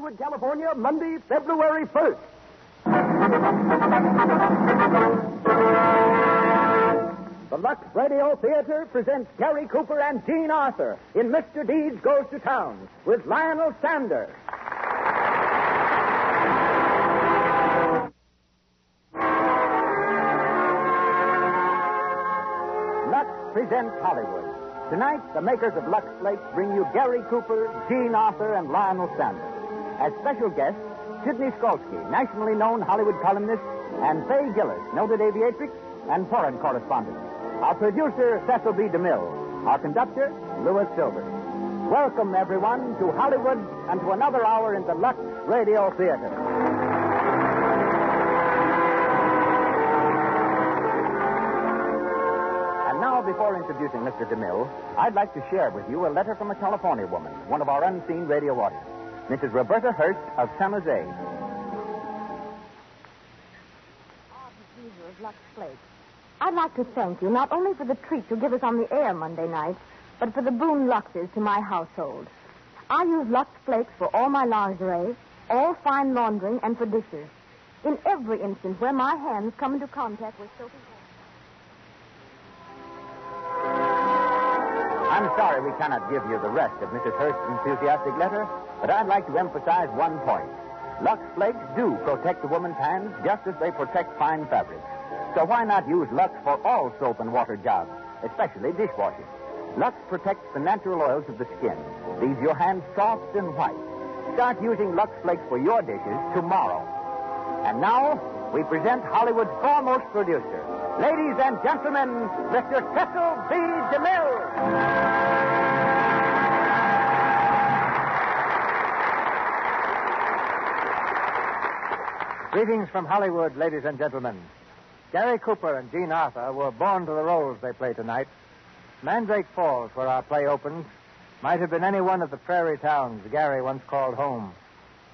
Hollywood, California, Monday, February 1st. The Lux Radio Theater presents Gary Cooper and Jean Arthur in Mr. Deeds Goes to Town with Lionel Sander. Lux presents Hollywood. Tonight, the makers of Lux Flakes bring you Gary Cooper, Jean Arthur, and Lionel Sander. As special guests, Sidney Skolsky, nationally known Hollywood columnist, and Fay Gillis, noted aviatrix and foreign correspondent. Our producer, Cecil B. DeMille. Our conductor, Louis Silver. Welcome, everyone, to Hollywood and to another hour in the Lux Radio Theater. Now, before introducing Mr. DeMille, I'd like to share with you a letter from a California woman, one of our unseen radio audience, Mrs. Roberta Hurst of San Jose. Of Lux Flakes. I'd like to thank you not only for the treat you give us on the air Monday night, but for the boon Luxes to my household. I use Lux Flakes for all my lingerie, all fine laundering, and for dishes. In every instance where my hands come into contact with soapy water. I'm sorry we cannot give you the rest of Mrs. Hurst's enthusiastic letter, but I'd like to emphasize one point. Lux Flakes do protect the woman's hands just as they protect fine fabrics. So why not use Lux for all soap and water jobs, especially dishwashing? Lux protects the natural oils of the skin, leaves your hands soft and white. Start using Lux Flakes for your dishes tomorrow. And now, we present Hollywood's foremost producer. Ladies and gentlemen, Mr. Cecil B. DeMille. Greetings from Hollywood, ladies and gentlemen. Gary Cooper and Jean Arthur were born to the roles they play tonight. Mandrake Falls, where our play opens, might have been any one of the prairie towns Gary once called home,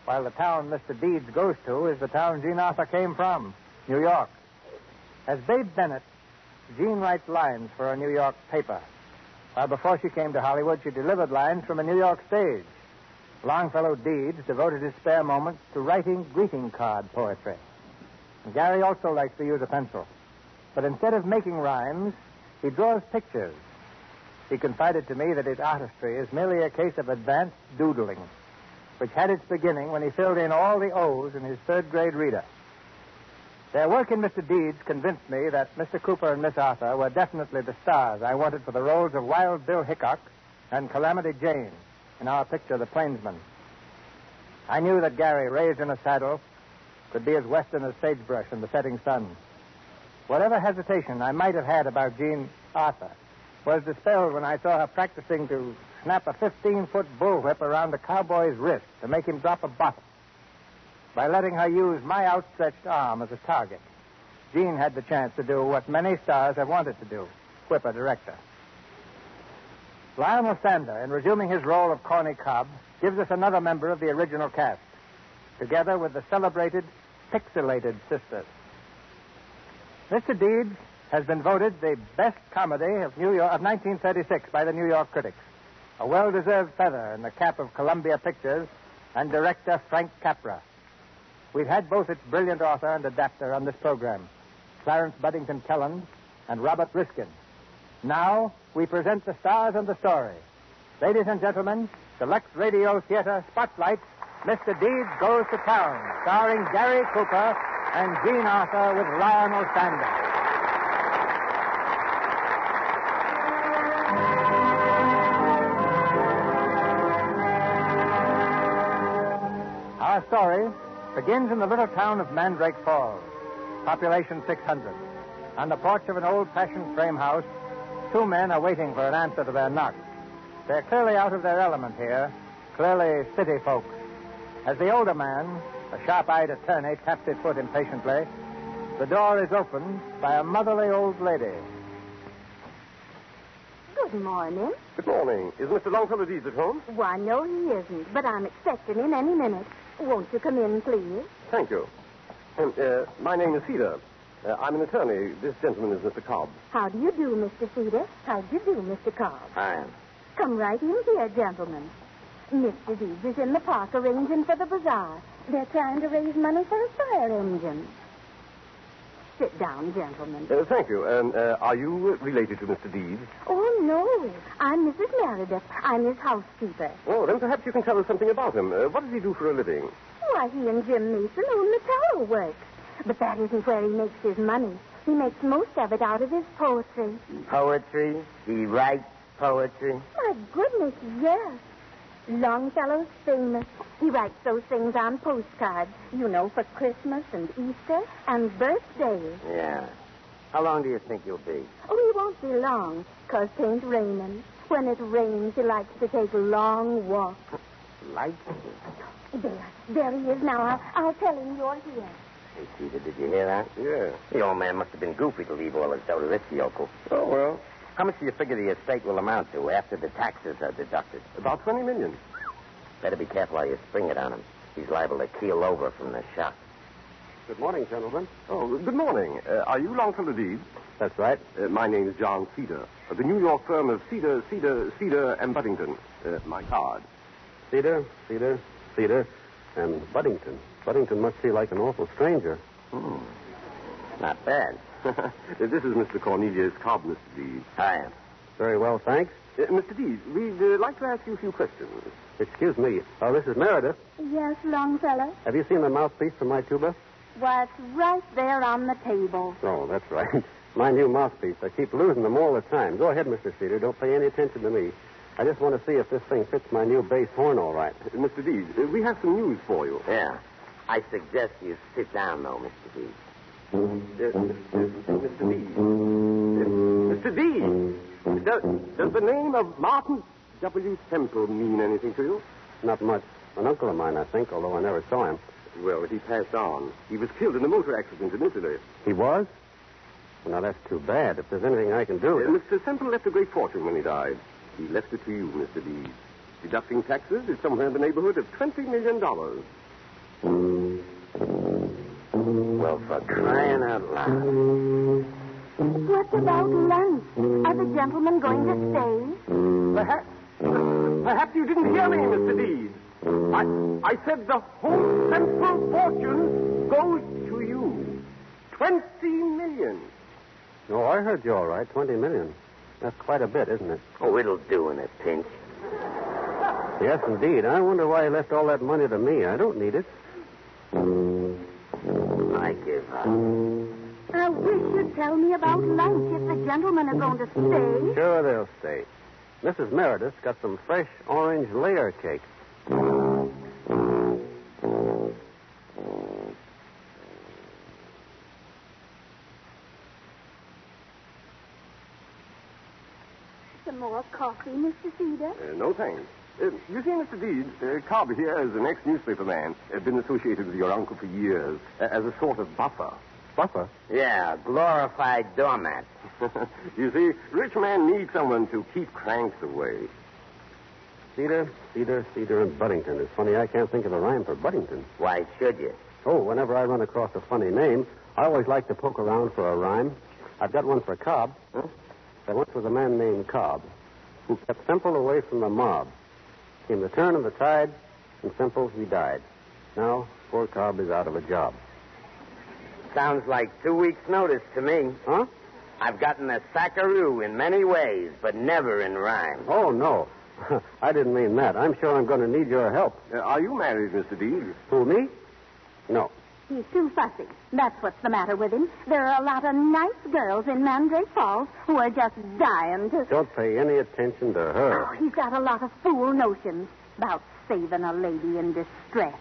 while the town Mr. Deeds goes to is the town Jean Arthur came from, New York. As Babe Bennett, Jean writes lines for a New York paper, while before she came to Hollywood, she delivered lines from a New York stage. Longfellow Deeds devoted his spare moments to writing greeting card poetry. And Gary also likes to use a pencil, but instead of making rhymes, he draws pictures. He confided to me that his artistry is merely a case of advanced doodling, which had its beginning when he filled in all the O's in his third-grade reader. Their work in Mr. Deeds convinced me that Mr. Cooper and Miss Arthur were definitely the stars I wanted for the roles of Wild Bill Hickok and Calamity Jane in our picture, The Plainsman. I knew that Gary, raised in a saddle, could be as western as sagebrush in the setting sun. Whatever hesitation I might have had about Jean Arthur was dispelled when I saw her practicing to snap a 15-foot bullwhip around a cowboy's wrist to make him drop a bottle. By letting her use my outstretched arm as a target, Jean had the chance to do what many stars have wanted to do, whip a director. Lionel Sander, in resuming his role of Corny Cobb, gives us another member of the original cast, together with the celebrated Pixelated Sisters. Mr. Deeds has been voted the best comedy of 1936 by the New York critics, a well-deserved feather in the cap of Columbia Pictures and director Frank Capra. We've had both its brilliant author and adapter on this program, Clarence Buddington Kelland and Robert Riskin. Now, we present the stars and the story. Ladies and gentlemen, the Lux Radio Theater spotlights Mr. Deeds Goes to Town, starring Gary Cooper and Jean Arthur with Lionel Sander. Our story begins in the little town of Mandrake Falls, population 600. On the porch of an old-fashioned frame house, two men are waiting for an answer to their knock. They're clearly out of their element here, clearly city folks. As the older man, a sharp-eyed attorney, taps his foot impatiently, the door is opened by a motherly old lady. Good morning. Good morning. Is Mr. Longfellow Deeds at home? Why, no, he isn't, but I'm expecting him any minute. Won't you come in, please? Thank you. My name is Cedar. I'm an attorney. This gentleman is Mr. Cobb. How do you do, Mr. Cedar? How do you do, Mr. Cobb? Fine. Come right in here, gentlemen. Mr. Deeds is in the park arranging for the bazaar. They're trying to raise money for a fire engine. Sit down, gentlemen. Thank you. Are you related to Mr. Deeds? Oh, no. I'm Mrs. Meredith. I'm his housekeeper. Oh, then perhaps you can tell us something about him. What does he do for a living? Why, he and Jim Mason own the tower works. But that isn't where he makes his money. He makes most of it out of his poetry. Poetry? He writes poetry? My goodness, yes. Longfellow's famous. He writes those things on postcards, for Christmas and Easter and birthdays. Yeah. How long do you think you'll be? Oh, he won't be long, 'cause 'tain't raining. When it rains, he likes to take long walks. Likes? There he is now. I'll tell him you're here. Hey, Peter, did you hear that? Yeah. The old man must have been goofy to leave all his dough to this yokel. Oh, well, How much do you figure the estate will amount to after the taxes are deducted? about $20 million. Better be careful how you spring it on him. He's liable to keel over from the shock. Good morning, gentlemen. Oh, good morning. Are you Longfellow Deeds? That's right. My name is John Cedar, of the New York firm of Cedar, and Buddington. My card. Cedar, and Buddington. Buddington must feel like an awful stranger. Not bad. This is Mr. Cornelius Cobb, Mr. Deeds. Hiya. Very well, thanks. Mr. Deeds, we'd like to ask you a few questions. Excuse me. Oh, this is Meredith. Yes, Longfellow? Have you seen the mouthpiece for my tuba? Why, it's right there on the table. Oh, that's right. My new mouthpiece. I keep losing them all the time. Go ahead, Mr. Cedar. Don't pay any attention to me. I just want to see if this thing fits my new bass horn all right. Mr. Deeds, we have some news for you. Yeah. I suggest you sit down, though, Mr. Deeds. Mr. Deeds. Mr. Deeds. Does the name of Martin W. Semple mean anything to you? Not much. An uncle of mine, I think, although I never saw him. Well, he passed on. He was killed in a motor accident in Italy. He was? Well, now, that's too bad. If there's anything I can do... Mr. Semple left a great fortune when he died. He left it to you, Mr. Deeds. Deducting taxes, it's somewhere in the neighborhood of $20 million. Well, for crying out loud. What about lunch? Are the gentlemen going to stay? Perhaps you didn't hear me, Mr. Deeds. I said the whole central fortune goes to you. $20 million. No, I heard you all right. $20 million. That's quite a bit, isn't it? Oh, it'll do in a pinch. Yes, indeed. I wonder why he left all that money to me. I don't need it. I give up. I wish you'd tell me about lunch if the gentlemen are going to stay. Sure, they'll stay. Mrs. Meredith's got some fresh orange layer cake. Some more coffee, Mr. Cedar? No, thanks. You see, Mr. Deeds, Cobb here is an ex-newspaper man. Been associated with your uncle for years as a sort of buffer. Buffer? Yeah, glorified doormat. You see, rich man needs someone to keep cranks away. Cedar, and Buddington. It's funny, I can't think of a rhyme for Buddington. Why should you? Oh, whenever I run across a funny name, I always like to poke around for a rhyme. I've got one for Cobb. Huh? There once was a man named Cobb who kept Semple away from the mob. Came the turn of the tide, and Semple, he died. Now, poor Cobb is out of a job. Sounds like 2 weeks' notice to me. Huh? I've gotten a sackaroo in many ways, but never in rhyme. Oh, no. I didn't mean that. I'm sure I'm going to need your help. Are you married, Mr. Deeds? Who, me? No. He's too fussy. That's what's the matter with him. There are a lot of nice girls in Mandrake Falls who are just dying to... Don't pay any attention to her. Oh, he's got a lot of fool notions about saving a lady in distress.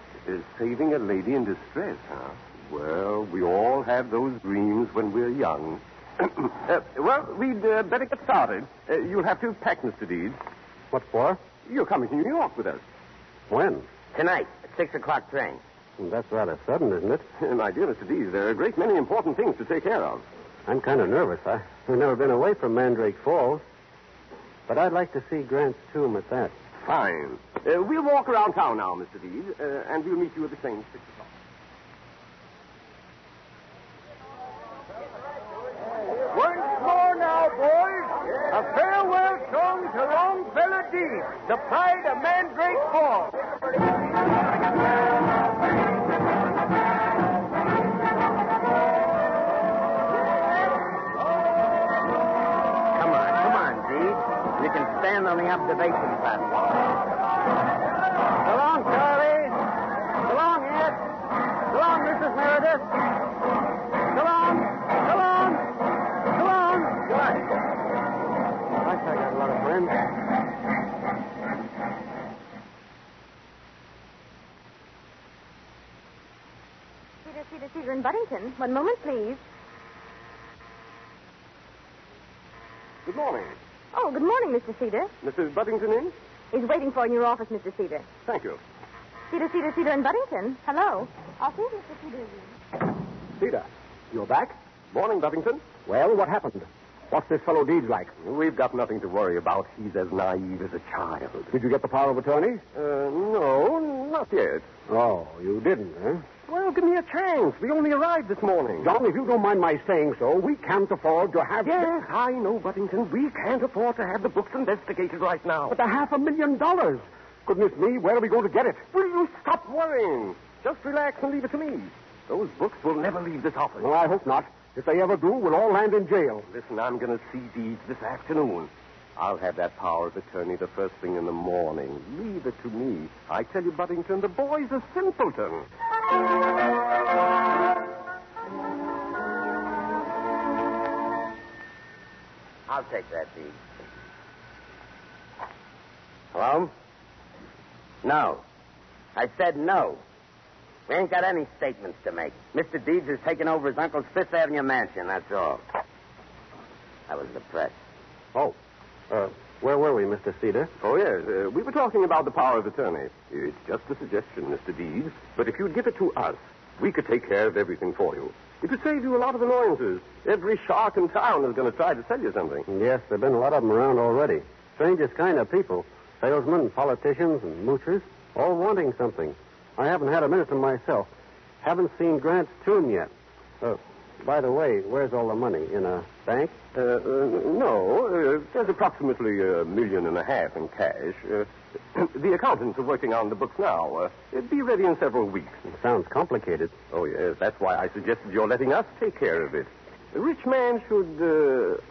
Saving a lady in distress, huh? Well, we all have those dreams when we're young. Well, we'd better get started. You'll have to pack, Mr. Deeds. What for? You're coming to New York with us. When? Tonight, at 6 o'clock train. That's rather sudden, isn't it? My dear Mr. Deeds, there are a great many important things to take care of. I'm kind of nervous. I've never been away from Mandrake Falls. But I'd like to see Grant's tomb at that. Fine. We'll walk around town now, Mr. Deeds, and we'll meet you at the train at 6 o'clock. Once more now, boys. A farewell song to Longfellow Deeds, the pride of Mandrake Falls. Come on, Deeds. You can stand on the observation platform. So long, Charlie. So long, Ed. So long, Mrs. Meredith. So long. So long. So long. Goodbye. I got a lot of friends. Cedar in Buddington. One moment, please. Good morning. Oh, good morning, Mr. Cedar. Mrs. Buddington in? He's waiting for you in your office, Mr. Cedar. Thank you. Cedar in Buddington. Hello. I'll see if Mr. Cedar is in. Cedar, you're back? Morning, Buddington. Well, what happened? What's this fellow Deeds like? We've got nothing to worry about. He's as naive as a child. Did you get the power of attorney? No, not yet. Oh, you didn't, huh? Well, give me a chance. We only arrived this morning. John, if you don't mind my saying so, we can't afford to have... Yes, I know, Buddington. We can't afford to have the books investigated right now. But the $500,000. Goodness me, where are we going to get it? Will you stop worrying? Just relax and leave it to me. Those books will never leave this office. Well, I hope not. If they ever do, we'll all land in jail. Listen, I'm going to see Deeds this afternoon. I'll have that power of attorney the first thing in the morning. Leave it to me. I tell you, Buddington, the boy's a simpleton. I'll take that, Deeds. Hello? No. I said no. We ain't got any statements to make. Mr. Deeds has taken over his uncle's Fifth Avenue mansion, that's all. That was the press. Oh, where were we, Mr. Cedar? Oh, yes. We were talking about the power of attorney. It's just a suggestion, Mr. Deeds. But if you'd give it to us, we could take care of everything for you. It would save you a lot of annoyances. Every shark in town is going to try to sell you something. Yes, there have been a lot of them around already. Strangest kind of people. Salesmen, politicians, and moochers, all wanting something. I haven't had a minute to myself. Haven't seen Grant's tomb yet. By the way, where's all the money? In a bank? No. There's approximately $1.5 million in cash. The accountants are working on the books now. It'll be ready in several weeks. It sounds complicated. Oh, yes. That's why I suggested you're letting us take care of it. A rich man should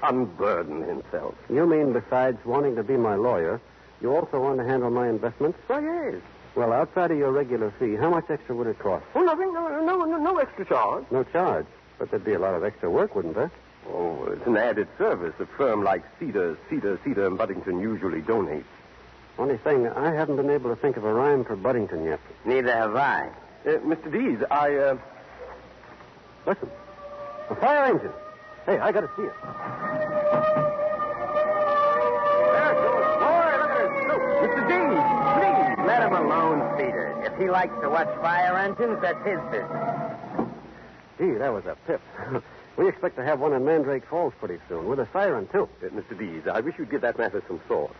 unburden himself. You mean besides wanting to be my lawyer, you also want to handle my investments? Why, yes. Well, outside of your regular fee, how much extra would it cost? Oh, nothing. No extra charge. No charge. But there'd be a lot of extra work, wouldn't there? Oh, it's an added service a firm like Cedar and Buddington usually donates. Only thing, I haven't been able to think of a rhyme for Buddington yet. Neither have I. Mr. Deeds, Listen. A fire engine. Hey, I got to see it. There goes. Boy, look at it. Look, Mr. Deeds, please. Let him alone, Cedar. If he likes to watch fire engines, that's his business. Gee, that was a pip. We expect to have one in Mandrake Falls pretty soon, with a siren, too. Mr. Deeds, I wish you'd give that matter some thought.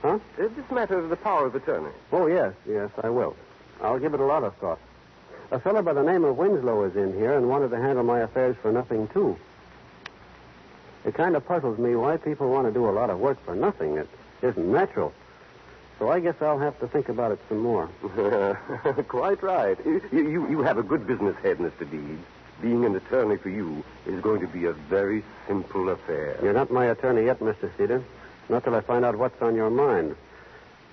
Huh? This matter of the power of attorney. Oh, yes, I will. I'll give it a lot of thought. A fellow by the name of Winslow is in here and wanted to handle my affairs for nothing, too. It kind of puzzles me why people want to do a lot of work for nothing. It isn't natural. So I guess I'll have to think about it some more. Quite right. You have a good business head, Mr. Deeds. Being an attorney for you is going to be a very simple affair. You're not my attorney yet, Mr. Cedar. Not till I find out what's on your mind.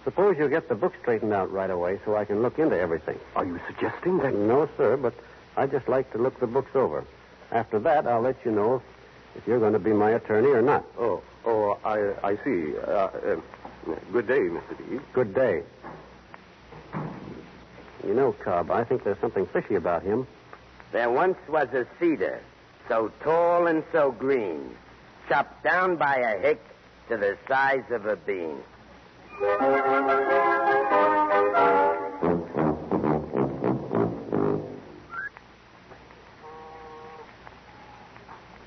Suppose you get the book straightened out right away so I can look into everything. Are you suggesting that? No, sir, but I'd just like to look the books over. After that, I'll let you know if you're going to be my attorney or not. Oh, I see. Good day, Mr. Deeds. Good day. You know, Cobb, I think there's something fishy about him. There once was a cedar, so tall and so green, chopped down by a hick to the size of a bean.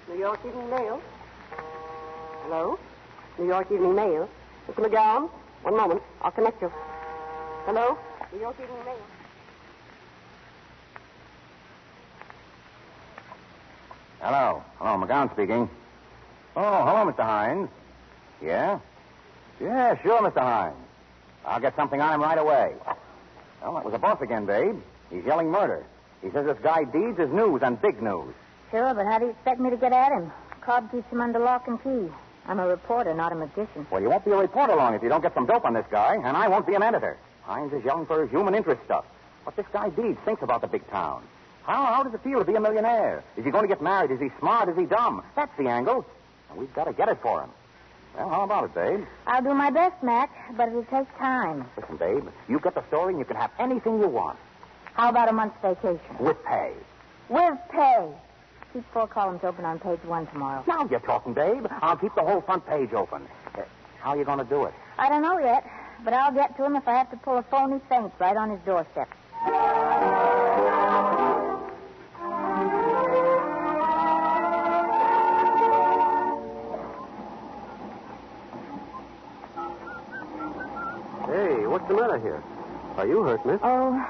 New York Evening Mail. Hello? New York Evening Mail. Mr. McGowan, one moment. I'll connect you. Hello? New York Evening Mail. Hello, McGowan speaking. Oh, hello, Mr. Hines. Yeah? Yeah, sure, Mr. Hines. I'll get something on him right away. Well, that was a boss again, babe. He's yelling murder. He says this guy Deeds is news and big news. Sure, but how do you expect me to get at him? Cobb keeps him under lock and key. I'm a reporter, not a magician. Well, you won't be a reporter long if you don't get some dope on this guy, and I won't be an editor. Hines is yelling for his human interest stuff. What this guy Deeds thinks about the big town. How does it feel to be a millionaire? Is he going to get married? Is he smart? Is he dumb? That's the angle. And we've got to get it for him. Well, how about it, babe? I'll do my best, Mac, but it'll take time. Listen, babe, you get the story and you can have anything you want. How about a month's vacation? With pay. With pay. Keep 4 columns open on page 1 tomorrow. Now you're talking, babe. I'll keep the whole front page open. How are you going to do it? I don't know yet, but I'll get to him if I have to pull a phony fence right on his doorstep. Hey, what's the matter here? Are you hurt, miss? Oh.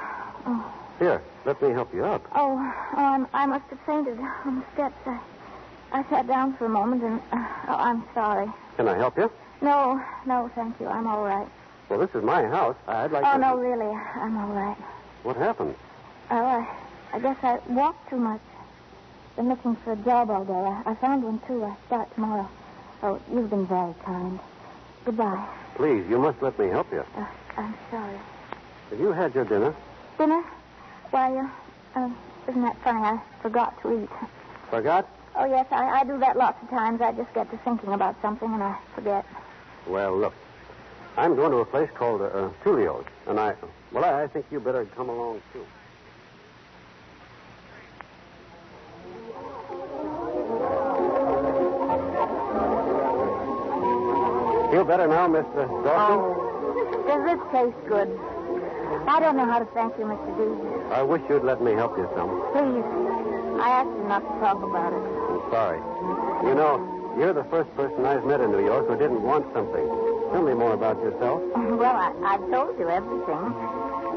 Here, let me help you up. I must have fainted on the steps. I sat down for a moment and... I'm sorry. Can I help you? No, thank you. I'm all right. Well, this is my house. I'd like to... Oh, no, really. I'm all right. What happened? Well, I guess I walked too much. Been looking for a job all day. I found one, too. I start tomorrow. Oh, you've been very kind. Goodbye. Please, you must let me help you. I'm sorry. Have you had your dinner? Dinner? Why, isn't that funny? I forgot to eat. Forgot? Oh, yes, I do that lots of times. I just get to thinking about something and I forget. Well, look, I'm going to a place called Tulio's, and I think you better come along, too. Feel better now, Mr. Dawson? Oh, does this taste good? I don't know how to thank you, Mr. Deeds. I wish you'd let me help you some. Please. I asked you not to talk about it. I'm sorry. You know, you're the first person I've met in New York who didn't want something. Tell me more about yourself. Well, I've told you everything.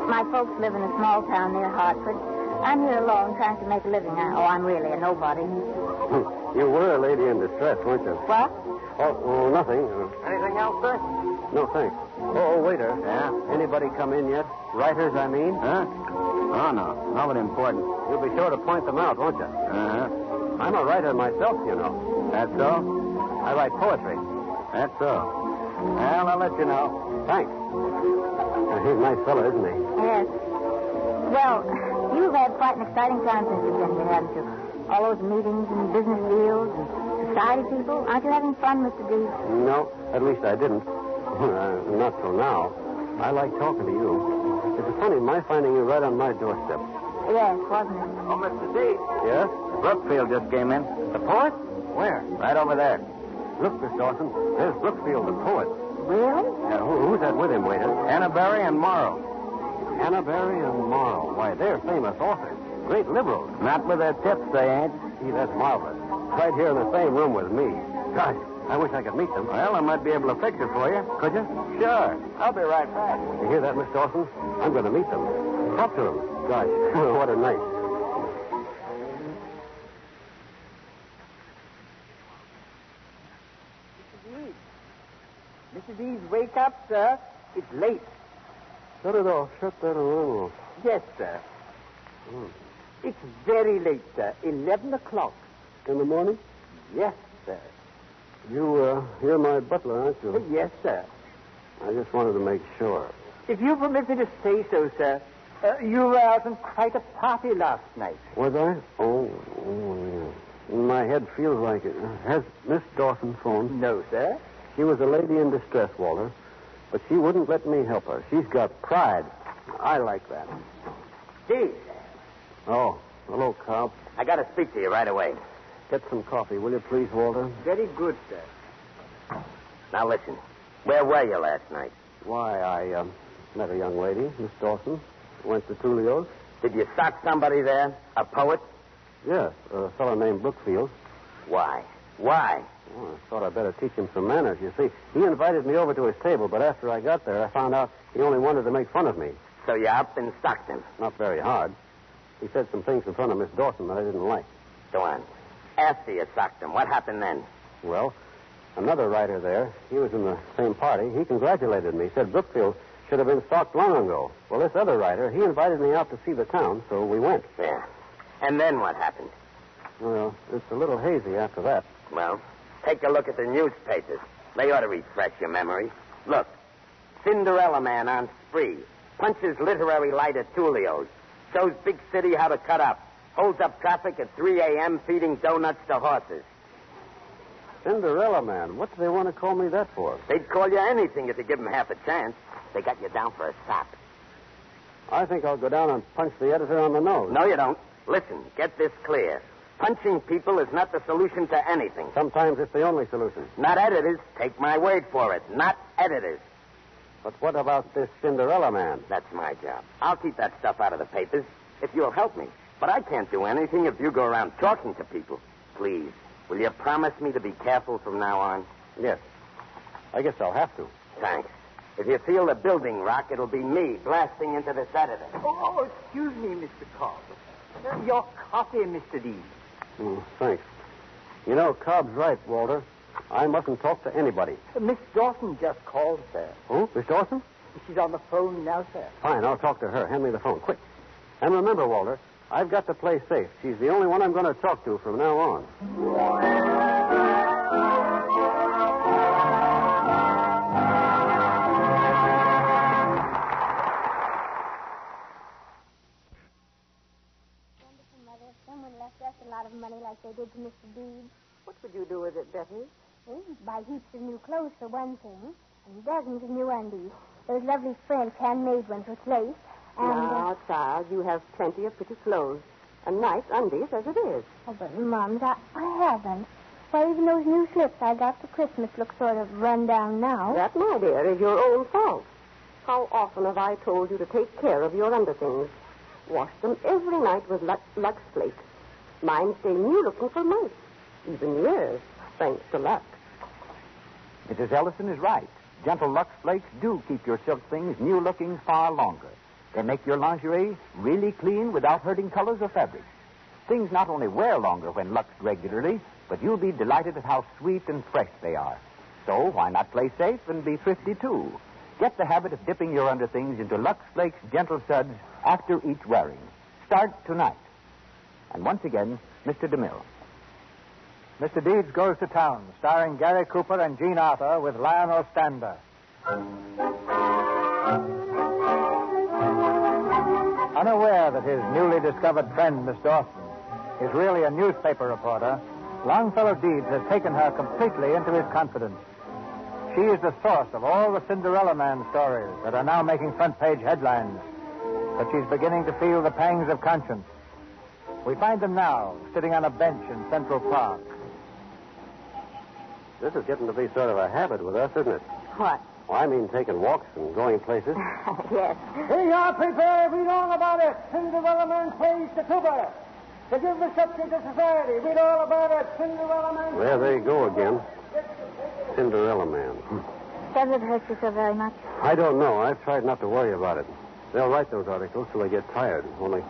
My folks live in a small town near Hartford. I'm here alone trying to make a living. I'm really a nobody. You were a lady in distress, weren't you? What? Oh, nothing. Anything else, sir? No, thanks. Oh, waiter. Yeah? Anybody come in yet? Writers, I mean? Huh? Oh, no. Nobody important. You'll be sure to point them out, won't you? Uh-huh. I'm a writer myself, you know. That's so? I write poetry. That's so. Well, I'll let you know. Thanks. He's a nice fellow, isn't he? Yes. Well, you've had quite an exciting time since you've been here, haven't you? All those meetings and business deals and society people. Aren't you having fun, Mr. D? No, at least I didn't. Not till now. I like talking to you. It's funny, my finding you right on my doorstep. Yes, wasn't it? Oh, Mr. D. Yes? Brookfield just came in. The poet? Where? Right over there. Look, Miss Dawson. There's Brookfield, the poet. Really? Who's that with him, waiter? Anna Berry and Morrow. Anna Berry and Morrow. Why, they're famous authors. Great liberals. Not with their tips, they ain't. Gee, that's marvelous. Right here in the same room with me. Gosh, I wish I could meet them. Well, I might be able to fix it for you. Could you? Sure. I'll be right back. You hear that, Miss Dawson? I'm going to meet them. Talk to them. Gosh, what a night. Mr. Deeds, wake up, sir. It's late. Shut it off. Shut that alarm off. Yes, sir. It's very late, sir. 11 o'clock. In the morning? Yes, sir. You're my butler, aren't you? Yes, sir. I just wanted to make sure. If you permit me to say so, sir, you were out on quite a party last night. Was I? Oh, yeah. My head feels like it. Has Miss Dawson phoned? No, sir. She was a lady in distress, Walter, but she wouldn't let me help her. She's got pride. I like that. Deeds. Oh, hello, Cobb. I got to speak to you right away. Get some coffee, will you please, Walter? Very good, sir. Now, listen. Where were you last night? Why, I met a young lady, Miss Dawson. Went to Tulio's. Did you sock somebody there? A poet? Yes, a fellow named Brookfield. Why? Why? Oh, I thought I'd better teach him some manners. You see, he invited me over to his table, but after I got there, I found out he only wanted to make fun of me. So you up and socked him? Not very hard. He said some things in front of Miss Dawson that I didn't like. Go on. After you socked him, what happened then? Well, Another writer there, he was in the same party. He congratulated me. Said Brookfield should have been stocked long ago. Well, this other writer, he invited me out to see the town, so we went. Yeah. And then what happened? Well, it's a little hazy after that. Well, take a look at the newspapers. They ought to refresh your memory. Look, Cinderella Man on spree. Punches literary light at Tulio's. Shows big city how to cut up. Holds up traffic at 3 a.m. feeding donuts to horses. Cinderella Man. What do they want to call me that for? They'd call you anything if you give them half a chance. They got you down for a sap. I think I'll go down and punch the editor on the nose. No, you don't. Listen, get this clear. Punching people is not the solution to anything. Sometimes it's the only solution. Not editors. Take my word for it. Not editors. But what about this Cinderella Man? That's my job. I'll keep that stuff out of the papers if you'll help me. But I can't do anything if you go around talking to people. Please, will you promise me to be careful from now on? Yes. I guess I'll have to. Thanks. If you feel the building rock, it'll be me blasting into this editor. Oh, excuse me, Mr. Cobb. Your coffee, Mr. D. Thanks. You know, Cobb's right, Walter. I mustn't talk to anybody. Miss Dawson just called, sir. Oh, Miss Dawson? She's on the phone now, sir. Fine, I'll talk to her. Hand me the phone, quick. And remember, Walter, I've got to play safe. She's the only one I'm going to talk to from now on. Wonderful, Mother. If someone left us a lot of money like they did to Mr. Deeds. What would you do with it, Betty? Well, buy heaps of new clothes for one thing, and dozens of new undies. Those lovely French handmade ones with lace. And, Now, child, you have plenty of pretty clothes. And nice undies as it is. Oh, but, Mums, I haven't. Why, even those new slips I got for Christmas look sort of run down now. That, my dear, is your own fault. How often have I told you to take care of your underthings? Wash them every night with Lux Flakes. Mine stay new-looking for months, even years, thanks to Lux. Mrs. Ellison is right. Gentle Lux Flakes do keep your silk things new-looking far longer. They make your lingerie really clean without hurting colors or fabrics. Things not only wear longer when luxed regularly, but you'll be delighted at how sweet and fresh they are. So why not play safe and be thrifty, too? Get the habit of dipping your underthings into Lux Flakes Gentle Suds after each wearing. Start tonight. And once again, Mr. DeMille. Mr. Deeds Goes to Town, starring Garrick Cooper and Jean Arthur with Lionel Stander. Unaware that his newly discovered friend, Miss Dawson, is really a newspaper reporter, Longfellow Deeds has taken her completely into his confidence. She is the source of all the Cinderella Man stories that are now making front-page headlines. But she's beginning to feel the pangs of conscience. We find them now, sitting on a bench in Central Park. This is getting to be sort of a habit with us, isn't it? What? Well, I mean taking walks and going places. Yes. Here you are, people. Read all about it. Cinderella Man plays to Cooper. To give reception to society. Read all about it. Cinderella Man. There they go again. Cinderella Man. Does it hurt you so very much? I don't know. I've tried not to worry about it. They'll write those articles till they get tired. Only,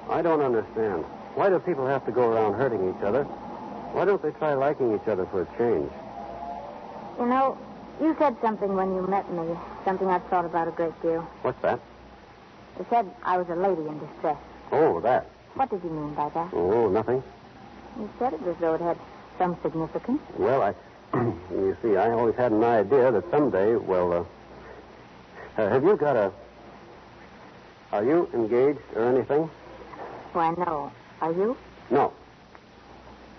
I don't understand. Why do people have to go around hurting each other? Why don't they try liking each other for a change? You know, you said something when you met me, something I've thought about a great deal. What's that? You said I was a lady in distress. Oh, that. What did you mean by that? Oh, nothing. You said it as though it had some significance. Well, you see, I always had an idea that someday, have you got are you engaged or anything? Why, no. Are you? No,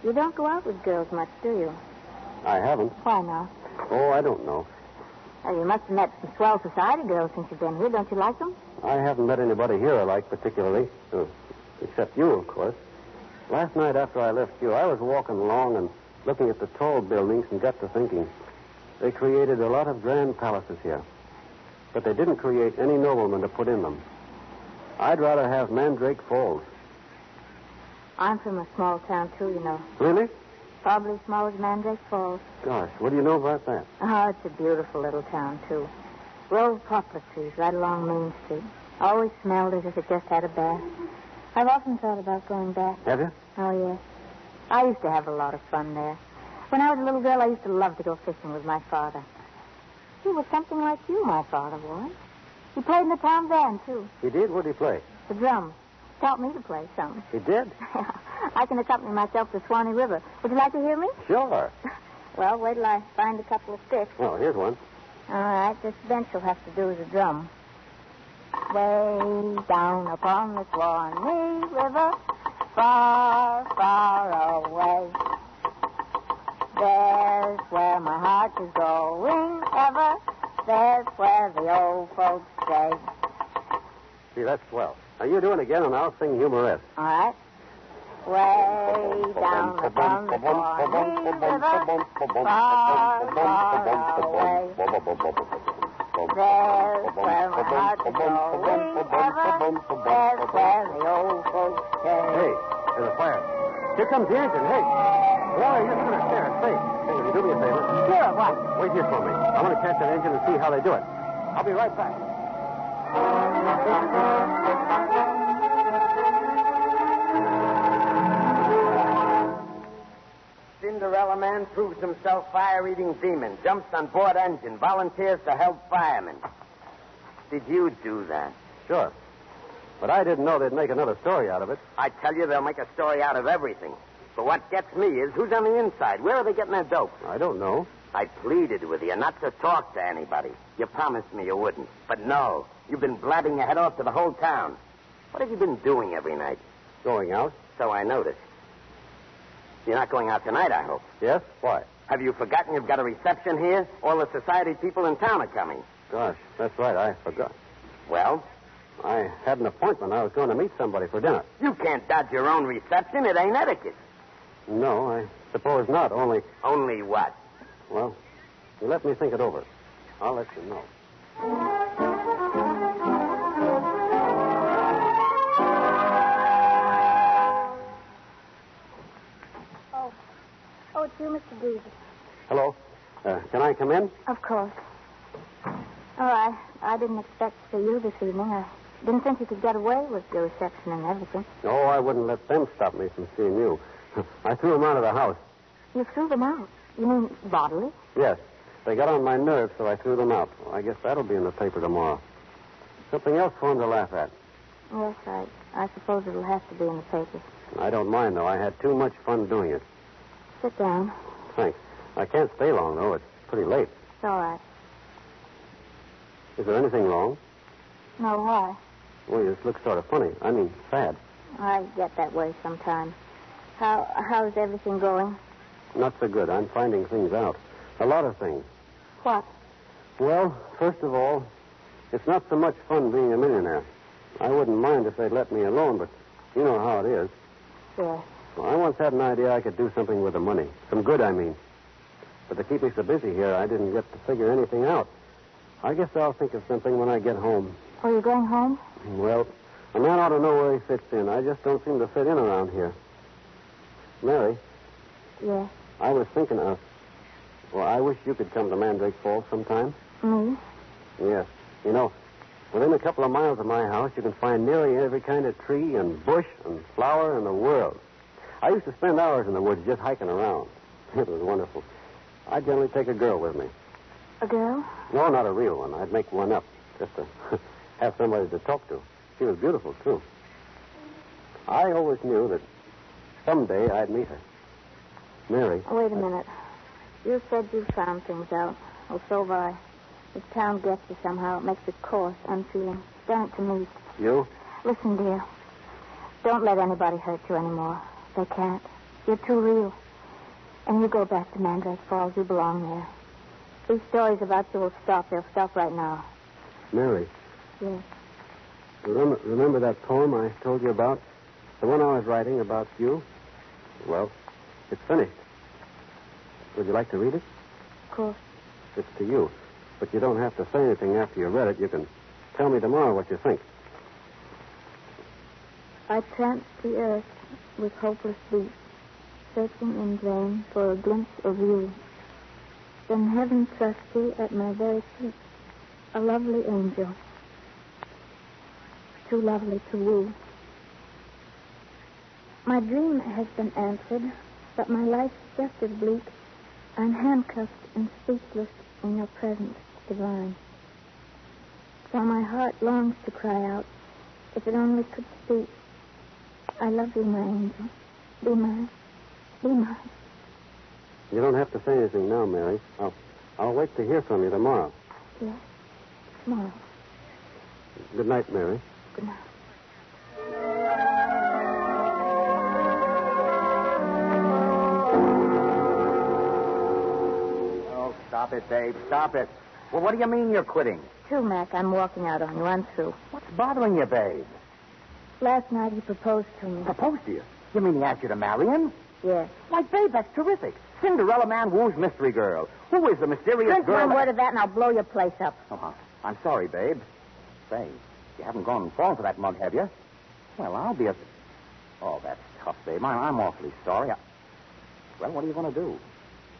You don't go out with girls much, do you? I haven't. Why not? Oh, I don't know. Well, you must have met some swell society girls since you've been here. Don't you like them? I haven't met anybody here I like particularly, except you, of course. Last night after I left you, I was walking along and looking at the tall buildings and got to thinking. They created a lot of grand palaces here, but they didn't create any noblemen to put in them. I'd rather have Mandrake Falls. I'm from a small town, too, you know. Really? Probably as small as Mandrake Falls. Gosh, what do you know about that? Oh, it's a beautiful little town, too. Row of poplar trees right along Main Street. Always smelled as if it just had a bath. I've often thought about going back. Have you? Oh, yes. I used to have a lot of fun there. When I was a little girl, I used to love to go fishing with my father. He was something like you, my father was. He played in the town band, too. He did? What did he play? The drums. Taught me to play some. He did? I can accompany myself to Swanee River. Would you like to hear me? Sure. Well, wait till I find a couple of sticks. Oh, here's one. All right, this bench will have to do as a drum. Way down upon the Swanee River, far, far away. There's where my heart is going ever. There's where the old folks stay. See, that's swell. Now, you do it again, and I'll sing humorous. All right. Way down upon the Swanee River, far, far away. There's where my heart is going ever. There's where the old folks stay. Hey, there's a fire. Here comes the engine. Hey. Boy, you're going to stare. Say, will you do me a favor? Sure, what? Wait here for me. I want to catch that engine and see how they do it. I'll be right back. Cinderella man proves himself fire-eating demon, jumps on board engine, volunteers to help firemen. Did you do that? Sure. But I didn't know they'd make another story out of it. I tell you, they'll make a story out of everything. But what gets me is who's on the inside? Where are they getting their dope? I don't know. I pleaded with you not to talk to anybody. You promised me you wouldn't. But no, you've been blabbing your head off to the whole town. What have you been doing every night? Going out? So I noticed. You're not going out tonight, I hope. Yes? Why? Have you forgotten you've got a reception here? All the society people in town are coming. Gosh, that's right. I forgot. Well? I had an appointment. I was going to meet somebody for dinner. You can't dodge your own reception. It ain't etiquette. No, I suppose not. Only... Only what? Well, you let me think it over. I'll let you know. Oh, it's you, Mr. Dees. Hello. Can I come in? Of course. Oh, I didn't expect to see you this evening. I didn't think you could get away with your reception and everything. No, I wouldn't let them stop me from seeing you. I threw them out of the house. You threw them out? You mean bodily? Yes. They got on my nerves, so I threw them out. Well, I guess that'll be in the paper tomorrow. Something else for them to laugh at. Yes, I suppose it'll have to be in the paper. I don't mind, though. I had too much fun doing it. Sit down. Thanks. I can't stay long, though. It's pretty late. It's all right. Is there anything wrong? No, why? Well, you just look sort of funny. I mean, sad. I get that way sometimes. How's everything going? Not so good. I'm finding things out. A lot of things. What? Well, first of all, it's not so much fun being a millionaire. I wouldn't mind if they'd let me alone, but you know how it is. Yes. Well, I once had an idea I could do something with the money. Some good, I mean. But to keep me so busy here, I didn't get to figure anything out. I guess I'll think of something when I get home. Oh, you're going home? Well, a man ought to know where he fits in. I just don't seem to fit in around here. Mary? Yes. I was thinking of... Well, I wish you could come to Mandrake Falls sometime. Me? Yes. You know, within a couple of miles of my house, you can find nearly every kind of tree and bush and flower in the world. I used to spend hours in the woods just hiking around. It was wonderful. I'd generally take a girl with me. A girl? No, not a real one. I'd make one up just to have somebody to talk to. She was beautiful, too. I always knew that someday I'd meet her. Mary. Wait a minute. You said you found things out. Well, so have I. If town gets you somehow, it makes it coarse, unfeeling. It's done it to me. You? Listen, dear. Don't let anybody hurt you anymore. They can't. You're too real. And you go back to Mandrake Falls. You belong there. These stories about you will stop. They'll stop right now. Mary. Yes. Remember that poem I told you about? The one I was writing about you? Well, it's finished. Would you like to read it? Of course. It's to you. But you don't have to say anything after you read it. You can tell me tomorrow what you think. I tramped the earth with hopeless beat, searching in vain for a glimpse of you. Then heaven thrust you at my very feet, a lovely angel, too lovely to woo. My dream has been answered, but my life's just as bleak I'm handcuffed and speechless in your presence, divine. While my heart longs to cry out, if it only could speak. I love you, my angel. Be mine. Be mine. You don't have to say anything now, Mary. I'll wait to hear from you tomorrow. Yes, tomorrow. Good night, Mary. Good night. Oh, stop it, Dave. Stop it. Well, what do you mean you're quitting? True, Mac. I'm walking out on you. I'm through. What's bothering you, babe? Last night he proposed to me. Proposed to you? You mean he asked you to marry him? Yes. Why, babe, that's terrific. Cinderella man woos mystery girl. Who is the mysterious Drink girl? one word of that and I'll blow your place up. Oh, I'm sorry, babe. Say, you haven't gone and fallen for that mug, have you? Well, I'll be a... Oh, that's tough, babe. I'm awfully sorry. Well, what are you going to do?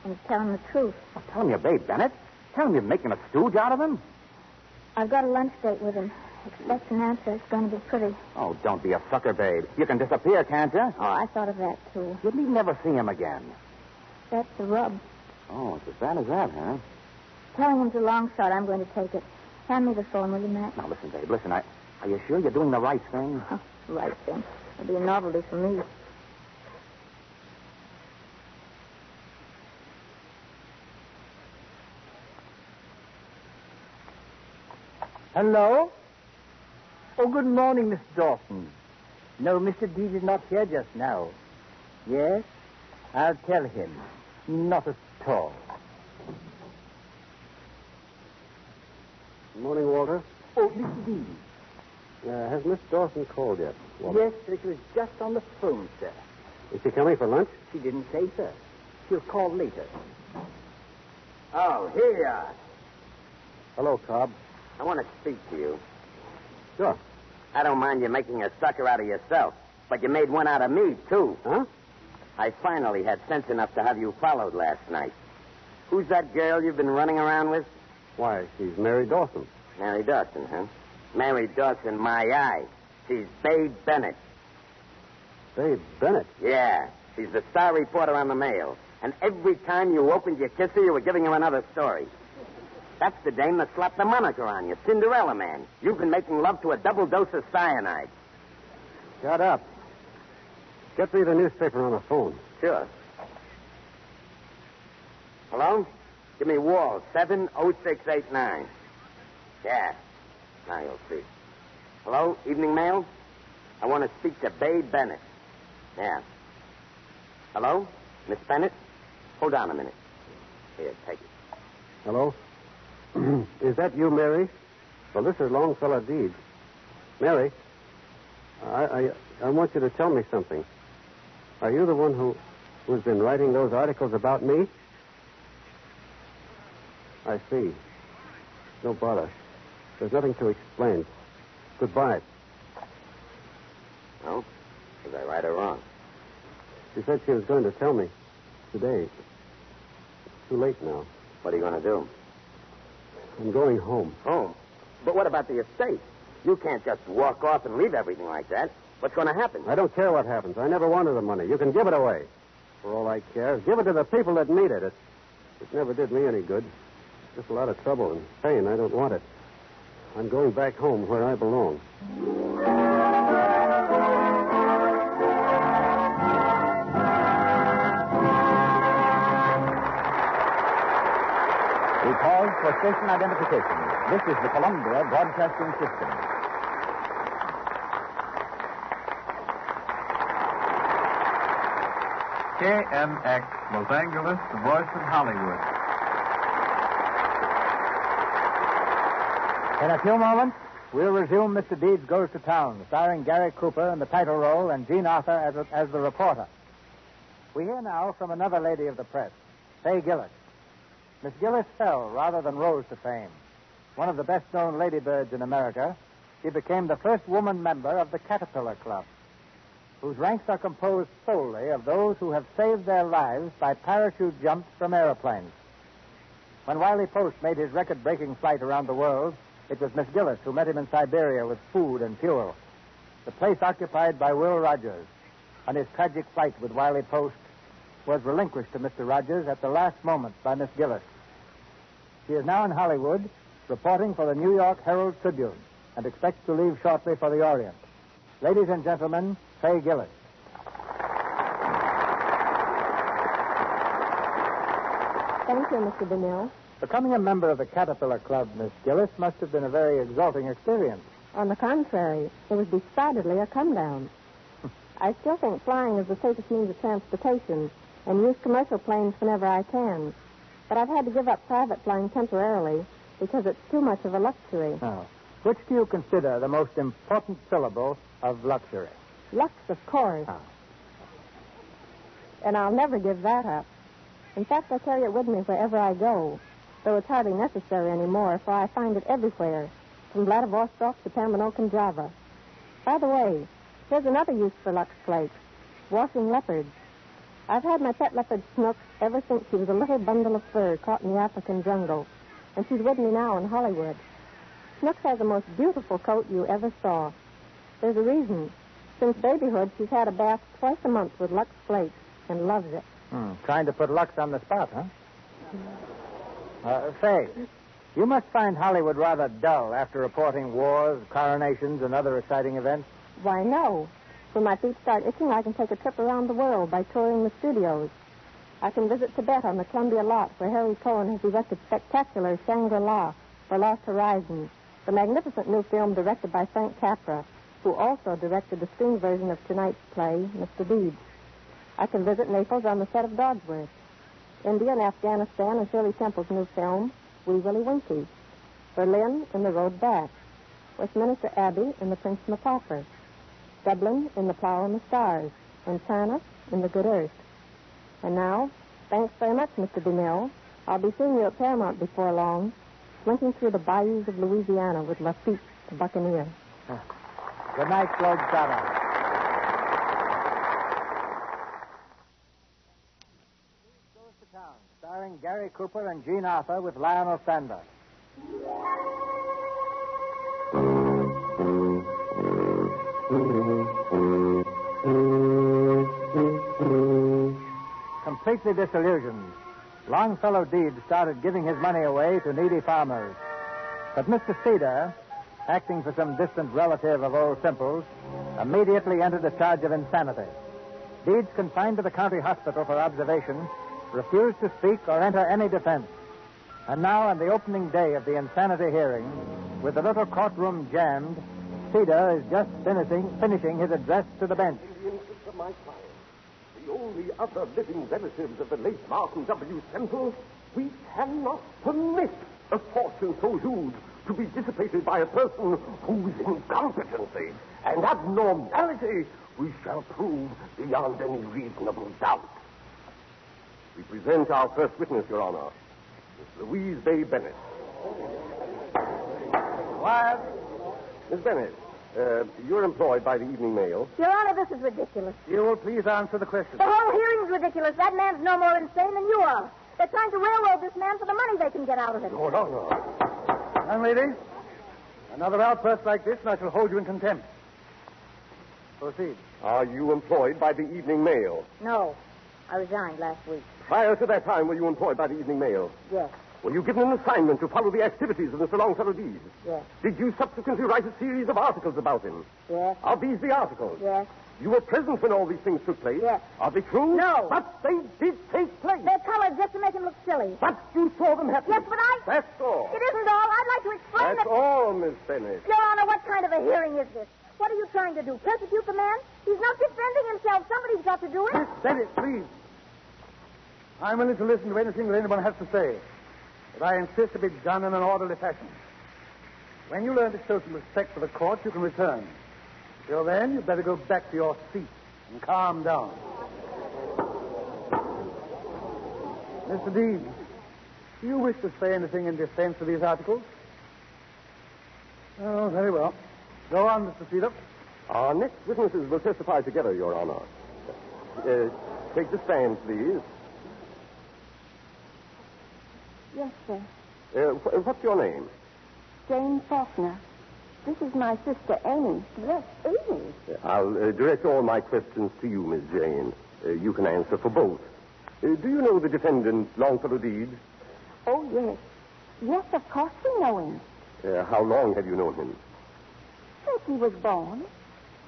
I'm telling the truth. Well, tell him you're Babe Bennett. Tell him you're making a stooge out of him. I've got a lunch date with him. Expect an answer. It's going to be pretty. Oh, don't be a sucker, babe. You can disappear, can't you? Oh, I thought of that, too. You need never see him again. That's the rub. Oh, it's as bad as that, huh? Telling him to long shot, I'm going to take it. Hand me the phone, will you, Mac? Now, listen, babe, listen. Are you sure you're doing the right thing? Oh, right thing. It'll be a novelty for me. Hello? Oh, good morning, Miss Dawson. No, Mr. Deeds is not here just now. Yes? I'll tell him. Not at all. Good morning, Walter. Oh, Mr. Deeds. Has Miss Dawson called yet, Walter? Yes, sir. She was just on the phone, sir. Is she coming for lunch? She didn't say, sir. She'll call later. Oh, here you are. Hello, Cobb. I want to speak to you. Sure. I don't mind you making a sucker out of yourself, but you made one out of me, too. Huh? I finally had sense enough to have you followed last night. Who's that girl you've been running around with? Why, she's Mary Dawson. Mary Dawson, huh? Mary Dawson, my eye. She's Babe Bennett. Babe Bennett? Yeah, she's the star reporter on the Mail. And every time you opened your kisser, you were giving her another story. That's the dame that slapped the moniker on you, Cinderella Man. You've been making love to a double dose of cyanide. Shut up. Get me the newspaper on the phone. Sure. Hello? Give me Wall, 70689. Yeah. Now you'll see. Hello? Evening Mail? I want to speak to Babe Bennett. Yeah. Hello? Miss Bennett? Hold on a minute. Here, take it. Hello? Is that you, Mary? Well, this is Longfellow Deeds. Mary, I want you to tell me something. Are you the one who's been writing those articles about me? I see. No bother. There's nothing to explain. Goodbye. Oh? Was I right or wrong? She said she was going to tell me today. It's too late now. What are you going to do? I'm going home. Home? But what about the estate? You can't just walk off and leave everything like that. What's going to happen? I don't care what happens. I never wanted the money. You can give it away. For all I care, give it to the people that need it. It never did me any good. Just a lot of trouble and pain. I don't want it. I'm going back home where I belong. We pause for station identification. This is the Columbia Broadcasting System. KMX, Los Angeles, the voice of Hollywood. In a few moments, we'll resume Mr. Deeds Goes to Town, starring Garrick Cooper in the title role and Jean Arthur as the reporter. We hear now from another lady of the press, Fay Gillis. Miss Gillis fell rather than rose to fame. One of the best-known ladybirds in America, she became the first woman member of the Caterpillar Club, whose ranks are composed solely of those who have saved their lives by parachute jumps from aeroplanes. When Wiley Post made his record-breaking flight around the world, it was Miss Gillis who met him in Siberia with food and fuel, the place occupied by Will Rogers on his tragic flight with Wiley Post was relinquished to Mr. Rogers at the last moment by Miss Gillis. She is now in Hollywood, reporting for the New York Herald Tribune, and expects to leave shortly for the Orient. Ladies and gentlemen, Faye Gillis. Thank you, Mr. DeMille. Becoming a member of the Caterpillar Club, Miss Gillis, must have been a very exalting experience. On the contrary, it was decidedly a come-down. I still think flying is the safest means of transportation and use commercial planes whenever I can. But I've had to give up private flying temporarily because it's too much of a luxury. Oh. Which do you consider the most important syllable of luxury? Lux, of course. Oh. And I'll never give that up. In fact, I carry it with me wherever I go, though it's hardly necessary anymore, for I find it everywhere, from Vladivostok to Pamanoke and Java. By the way, here's another use for Lux Flakes, washing leopards. I've had my pet leopard Snook ever since she was a little bundle of fur caught in the African jungle, and she's with me now in Hollywood. Snook has the most beautiful coat you ever saw. There's a reason. Since babyhood, she's had a bath twice a month with Lux Flakes and loves it. Trying to put Lux on the spot, huh? Faye, you must find Hollywood rather dull after reporting wars, coronations, and other exciting events. Why, no. When my feet start itching, I can take a trip around the world by touring the studios. I can visit Tibet on the Columbia lot, where Harry Cohen has erected spectacular Shangri-La, The Lost Horizon, the magnificent new film directed by Frank Capra, who also directed the screen version of tonight's play, Mr. Deeds. I can visit Naples on the set of Dodsworth, India and Afghanistan and Shirley Temple's new film, Wee Willie Winkie, Berlin in The Road Back, Westminster Abbey in The Prince and the Pauper, Dublin in The Plough and the Stars, and China in The Good Earth. And now, thanks very much, Mr. DeMille. I'll be seeing you at Paramount before long, slinking through the bayous of Louisiana with Lafitte, the buccaneer. Good night, Globe Trotter. Starring Gary Cooper and Jean Arthur with Lionel Sander. Completely disillusioned, Longfellow Deeds started giving his money away to needy farmers. But Mr. Cedar, acting for some distant relative of Old Simple's, immediately entered a charge of insanity. Deeds, confined to the county hospital for observation, refused to speak or enter any defense. And now, on the opening day of the insanity hearing, with the little courtroom jammed, Cedar is just finishing his address to the bench. In the interest of my client, the only other living relatives of the late Martin W. Semple, we cannot permit a fortune so huge to be dissipated by a person whose incompetency and abnormality we shall prove beyond any reasonable doubt. We present our first witness, Your Honor, Miss Louise Bay Bennett. Quiet. Miss Bennett, you're employed by the Evening Mail. Your Honor, this is ridiculous. You will please answer the question. The whole hearing's ridiculous. That man's no more insane than you are. They're trying to railroad this man for the money they can get out of him. No. Young lady, another outburst like this, and I shall hold you in contempt. Proceed. Are you employed by the Evening Mail? No. I resigned last week. Prior to that time, were you employed by the Evening Mail? Yes. Were you given an assignment to follow the activities of Mr. Longfellow Deeds? Yes. Did you subsequently write a series of articles about him? Yes. Are these the articles? Yes. You were present when all these things took place? Yes. Are they true? No. But they did take place. They're colored just to make him look silly. But you saw them happen. Yes, but That's all. It isn't all. I'd like to explain That's all, Miss Bennett. Your Honor, what kind of a hearing is this? What are you trying to do? Persecute the man? He's not defending himself. Somebody's got to do it. Miss Bennett, please. I'm willing to listen to anything that anyone has to say, but I insist to be done in an orderly fashion. When you learn to show some respect for the court, you can return. Till then, you'd better go back to your seat and calm down. Mr. Deeds, do you wish to say anything in defense of these articles? Oh, very well. Go on, Mr. Cedar. Our next witnesses will testify together, Your Honor. Take the stand, please. Yes, sir. What's your name? Jane Faulkner. This is my sister, Amy. Yes, Amy. I'll direct all my questions to you, Miss Jane. You can answer for both. Do you know the defendant, Longfellow Deeds? Oh, yes. Yes, of course we know him. How long have you known him? Since he was born.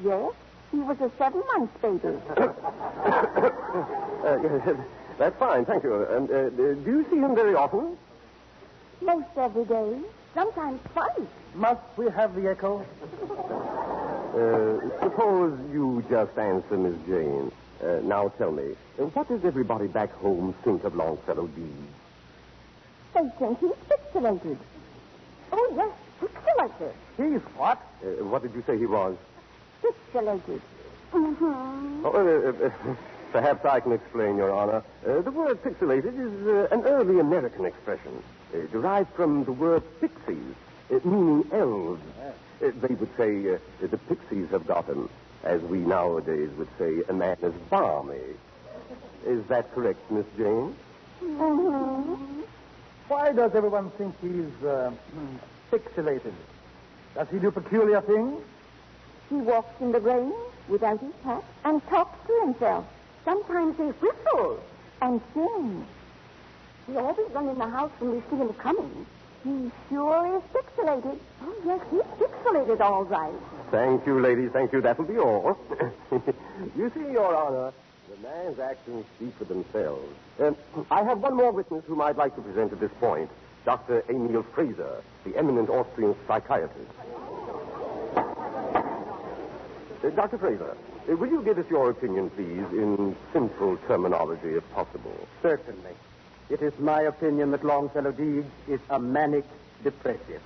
Yes, he was a 7-month baby. Yes, that's fine, thank you. And do you see him very often? Most every day. Sometimes twice. Must we have the echo? Suppose you just answer, Miss Jane. Now tell me, what does everybody back home think of Longfellow Deeds? They think he's pixelated. Oh, yes, pixelated. He's what? What did you say he was? Pixelated. Mm-hmm. Perhaps I can explain, Your Honor. The word pixelated is an early American expression, derived from the word pixies, meaning elves. They would say the pixies have got him, as we nowadays would say a man is balmy. Is that correct, Miss Jane? Mm-hmm. Why does everyone think he's pixelated? Does he do peculiar things? He walks in the rain without his hat and talks to himself. Sometimes he whistles and sings. We always run in the house when we see him coming. He sure is pixelated. Oh, yes, he's pixelated all right. Thank you, ladies. Thank you. That'll be all. You see, Your Honor, the man's actions speak for themselves. I have one more witness whom I'd like to present at this point. Dr. Emil Fraser, the eminent Austrian psychiatrist. Dr. Fraser, will you give us your opinion, please, in simple terminology, if possible? Certainly. It is my opinion that Longfellow Deeds is a manic depressive.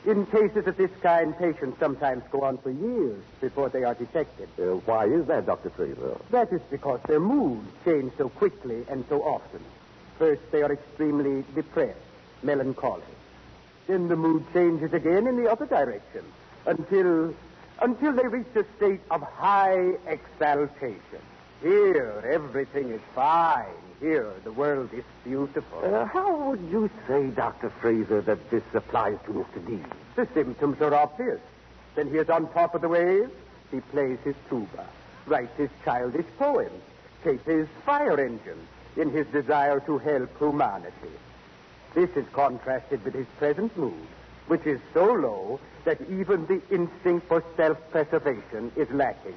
In cases of this kind, patients sometimes go on for years before they are detected. Why is that, Dr. Fraser? That is because their moods change so quickly and so often. First, they are extremely depressed, melancholy. Then the mood changes again in the other direction until they reach a state of high exaltation. Here, everything is fine. Here, the world is beautiful. How would you say, Dr. Fraser, that this applies to Mr. Deeds? The symptoms are obvious. Then he is on top of the waves. He plays his tuba, writes his childish poems, takes his fire engine in his desire to help humanity. This is contrasted with his present mood, which is so low that even the instinct for self-preservation is lacking.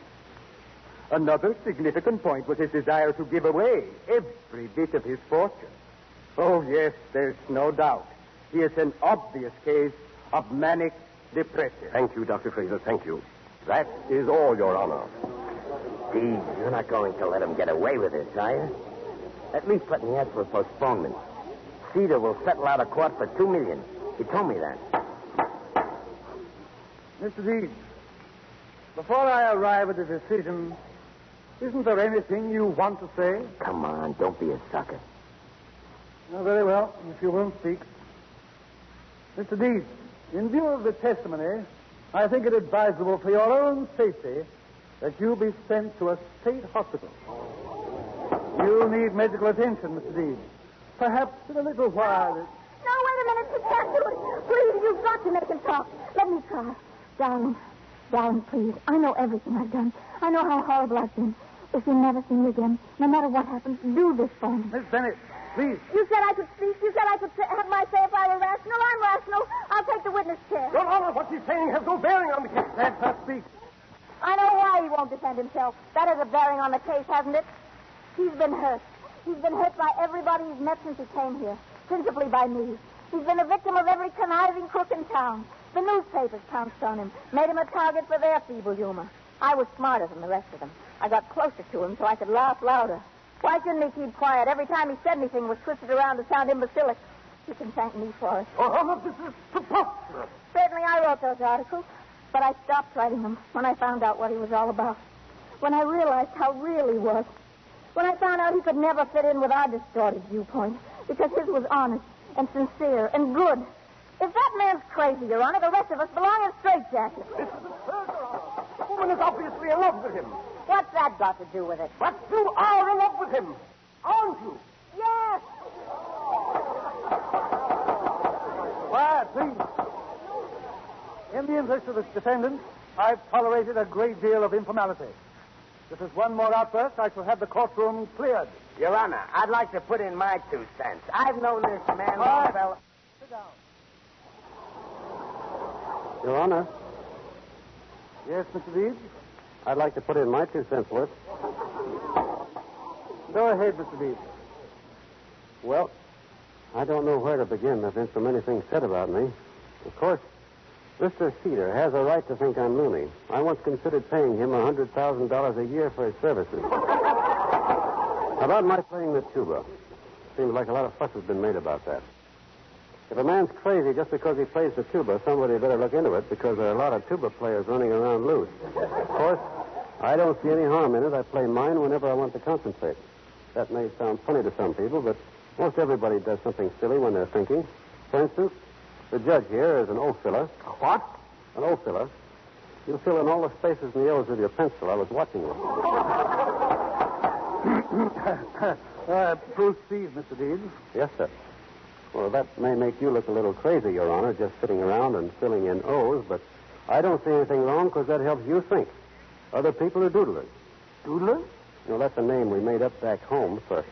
Another significant point was his desire to give away every bit of his fortune. Oh, yes, there's no doubt. He is an obvious case of manic depression. Thank you, Dr. Fraser, thank you. That is all, Your Honor. Deeds, you're not going to let him get away with this, are you? At least let me ask for a postponement. Cedar will settle out of court for $2 million. He told me that. Mr. Deeds, before I arrive at a decision, isn't there anything you want to say? Come on, don't be a sucker. Oh, very well, if you won't speak. Mr. Deeds, in view of the testimony, I think it advisable for your own safety that you be sent to a state hospital. You need medical attention, Mr. Deeds. Perhaps in a little while... No, wait a minute. You can't do it. Please, you've got to make him talk. Let me try. Darling, please. I know everything I've done. I know how horrible I've been. If you never see me again, no matter what happens, do this for me. Miss Bennett, please. You said I could speak. You said I could have my say if I were rational. I'm rational. I'll take the witness chair. Your Honor, what she's saying has no bearing on the case. Let her speak. I know why he won't defend himself. That has a bearing on the case, hasn't it? He's been hurt. He's been hurt by everybody he's met since he came here, principally by me. He's been a victim of every conniving crook in town. The newspapers pounced on him, made him a target for their feeble humor. I was smarter than the rest of them. I got closer to him so I could laugh louder. Why shouldn't he keep quiet? Every time he said anything was twisted around to sound imbecilic. You can thank me for it. Oh, this is preposterous. Certainly I wrote those articles, but I stopped writing them when I found out what he was all about. When I realized how real he was. When I found out he could never fit in with our distorted viewpoint, because his was honest and sincere and good. If that man's crazy, Your Honor, the rest of us belong in straitjackets. This is absurd, Your Honor. The woman is obviously in love with him. What's that got to do with it? But you are in love with him, aren't you? Yes. Quiet, please. In the interest of this defendant, I've tolerated a great deal of informality. If there's one more outburst, I shall have the courtroom cleared. Your Honor, I'd like to put in my 2 cents. I've known this man, Quiet. fella. Sit down. Your Honor, Yes, Mr. Deeds? I'd like to put in my 2 cents worth. Go ahead, Mr. Deeds. Well, I don't know where to begin. There have been so many things said about me. Of course, Mr. Cedar has a right to think I'm loony. I once considered paying him $100,000 a year for his services. About my playing the tuba. Seems like a lot of fuss has been made about that. If a man's crazy just because he plays the tuba, somebody better look into it because there are a lot of tuba players running around loose. Of course, I don't see any harm in it. I play mine whenever I want to concentrate. That may sound funny to some people, but most everybody does something silly when they're thinking. For instance, the judge here is an O filler. What? An O filler. You fill in all the spaces in the O's with your pencil. I was watching you. Proceed, Mr. Deeds. Yes, sir. Well, that may make you look a little crazy, Your Honor, just sitting around and filling in O's, but I don't see anything wrong because that helps you think. Other people are doodlers. Doodler? You know, that's a name we made up back home for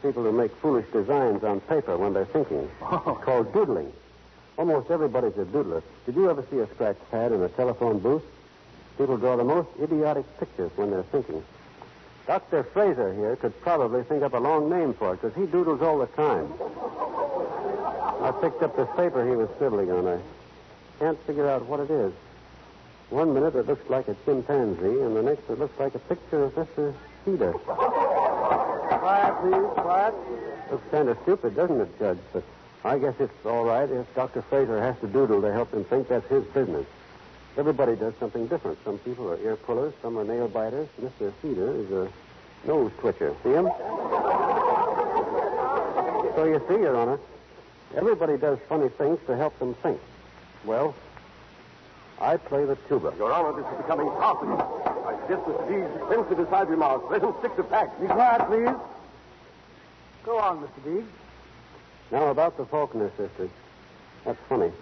people who make foolish designs on paper when they're thinking. Oh. It's called doodling. Almost everybody's a doodler. Did you ever see a scratch pad in a telephone booth? People draw the most idiotic pictures when they're thinking. Dr. Fraser here could probably think up a long name for it because he doodles all the time. I picked up this paper he was scribbling on. I can't figure out what it is. One minute it looks like a chimpanzee, and the next it looks like a picture of Mr. Cedar. Quiet, please. Quiet. Looks kind of stupid, doesn't it, Judge? But I guess it's all right. If Dr. Fraser has to doodle to help him think, that's his business. Everybody does something different. Some people are ear pullers, some are nail biters. Mr. Cedar is a nose twitcher. See him? So you see, Your Honor, everybody does funny things to help them think. Well, I play the tuba. Your Honor, this is becoming farcical. I suggest Mr. Deeds dispense with his side remarks. Let him stick to facts. Be quiet, please. Go on, Mr. Deeds. Now, about the Faulkner sisters. That's funny.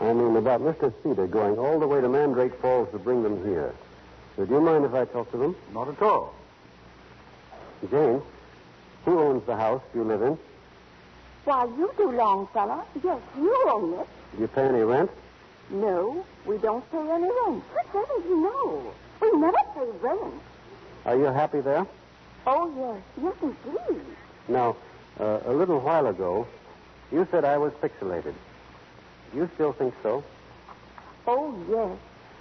I mean, about Mr. Cedar going all the way to Mandrake Falls to bring them here. Would you mind if I talk to them? Not at all. Jane, who owns the house you live in? Why, you do, Longfellow. Yes, you own it. Do you pay any rent? No, we don't pay any rent. Good heavens, no. We never pay rent. Are you happy there? Oh, yes. Yes, indeed. Now, a little while ago, you said I was pixelated. Do you still think so? Oh, yes.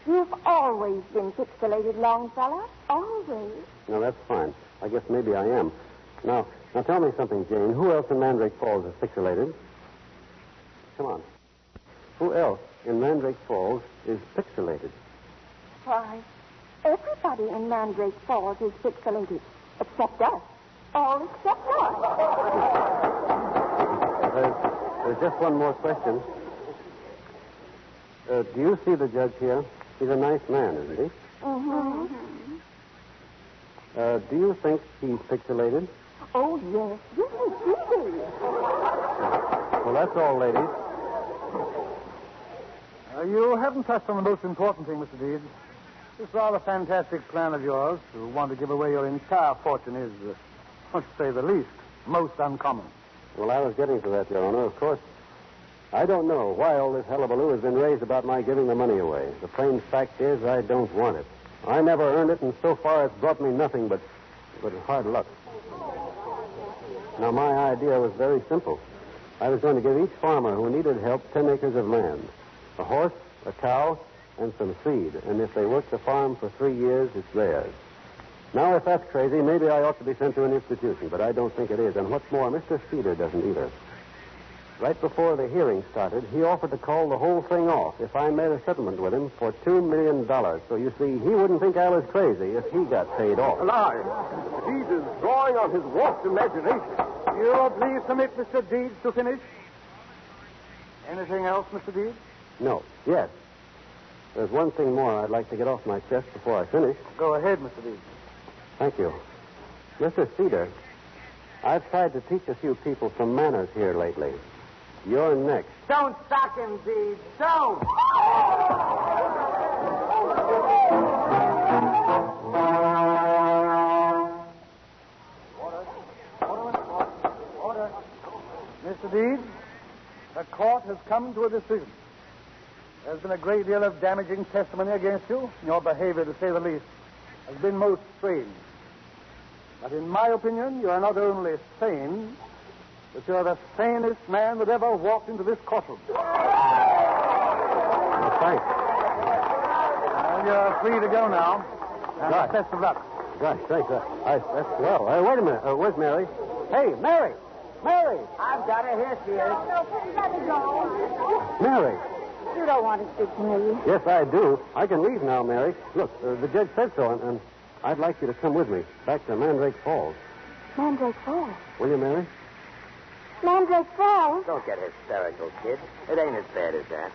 You've always been pixelated, Longfellow. Always. No, that's fine. I guess maybe I am. Now tell me something, Jane. Who else in Mandrake Falls is pixelated? Come on. Who else in Mandrake Falls is pixelated? Why, everybody in Mandrake Falls is pixelated, except us. All except us. There's just one more question. Do you see the judge here? He's a nice man, isn't he? Mm-hmm. Do you think he's pixelated? Oh, yes. Yes, indeed. Well, that's all, ladies. You haven't touched on the most important thing, Mr. Deeds. This rather fantastic plan of yours to want to give away your entire fortune is, to say the least, most uncommon. Well, I was getting to that, Your Honor. Of course, I don't know why all this hullabaloo has been raised about my giving the money away. The plain fact is I don't want it. I never earned it, and so far it's brought me nothing but hard luck. Now, my idea was very simple. I was going to give each farmer who needed help 10 acres of land, a horse, a cow, and some seed. And if they work the farm for 3 years, it's theirs. Now, if that's crazy, maybe I ought to be sent to an institution, but I don't think it is. And what's more, Mr. Cedar doesn't either. Right before the hearing started, he offered to call the whole thing off if I made a settlement with him for $2 million. So, you see, he wouldn't think I was crazy if he got paid off. Alive. Deeds is drawing on his warped imagination. You'll please permit Mr. Deeds to finish? Anything else, Mr. Deeds? No. Yes. There's one thing more I'd like to get off my chest before I finish. Go ahead, Mr. Deeds. Thank you. Mr. Cedar, I've tried to teach a few people some manners here lately. You're next. Don't sock him, Deeds. Don't. court has come to a decision. There's been a great deal of damaging testimony against you. Your behavior, to say the least, has been most strange. But in my opinion, you are not only sane, but you're the sanest man that ever walked into this courtroom. Oh, thanks. Well, you're free to go now. And best of luck. Gosh, thanks. That's swell. Wait a minute. Where's Mary? Hey, Mary! Mary! I've got her. Here she is. No, please let me go. Mary! You don't want to speak to me. Yes, I do. I can leave now, Mary. Look, the judge said so, and I'd like you to come with me back to Mandrake Falls. Mandrake Falls? Will you, Mary? Mandrake Falls? Don't get hysterical, kid. It ain't as bad as that.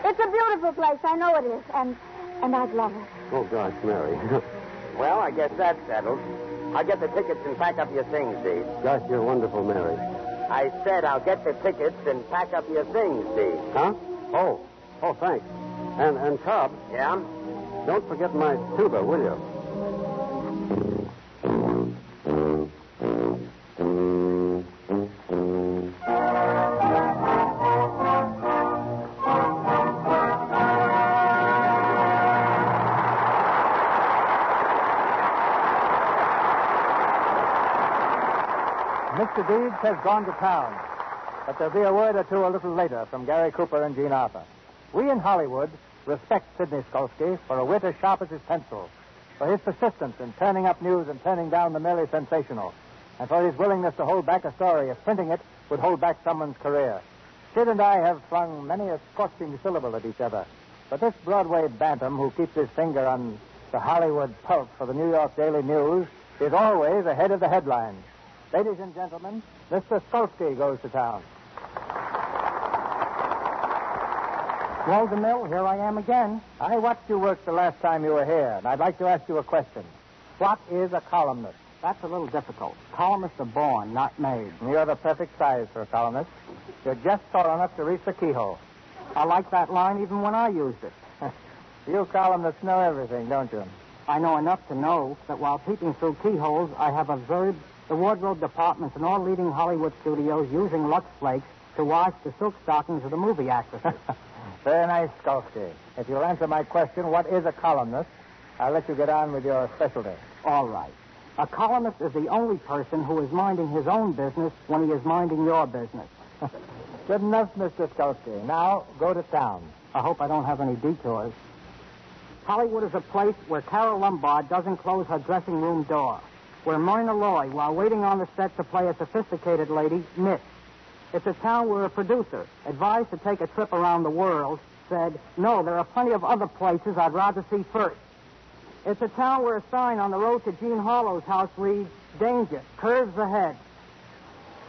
It's a beautiful place. I know it is. And I'd love it. Oh, gosh, Mary. Well, I guess that's settled. I'll get the tickets and pack up your things, Dee. Gosh, you're wonderful, Mary. I said I'll get the tickets and pack up your things, Dee. Huh? Oh, thanks. And Cobb. Yeah? Don't forget my tuba, will you? Mr. Deeds has gone to town, but there'll be a word or two a little later from Gary Cooper and Jean Arthur. We in Hollywood respect Sidney Skolsky for a wit as sharp as his pencil, for his persistence in turning up news and turning down the merely sensational, and for his willingness to hold back a story if printing it would hold back someone's career. Sid and I have flung many a scorching syllable at each other, but this Broadway bantam who keeps his finger on the Hollywood pulse for the New York Daily News is always ahead of the headlines. Ladies and gentlemen, Mr. Skolsky goes to town. Well, DeMille, here I am again. I watched you work the last time you were here, and I'd like to ask you a question. What is a columnist? That's a little difficult. Columnists are born, not made. You're the perfect size for a columnist. You're just tall enough to reach the keyhole. I like that line even when I used it. You columnists know everything, don't you? I know enough to know that while peeping through keyholes, I have observed the wardrobe departments in all leading Hollywood studios using Lux Flakes to wash the silk stockings of the movie actresses. Very nice, Skolsky. If you'll answer my question, what is a columnist, I'll let you get on with your specialty. All right. A columnist is the only person who is minding his own business when he is minding your business. Good enough, Mr. Skolsky. Now, go to town. I hope I don't have any detours. Hollywood is a place where Carol Lombard doesn't close her dressing room door, where Myrna Loy, while waiting on the set to play a sophisticated lady, knits. It's a town where a producer, advised to take a trip around the world, said, "No, there are plenty of other places I'd rather see first." It's a town where a sign on the road to Jean Harlow's house reads, "Danger, curves ahead."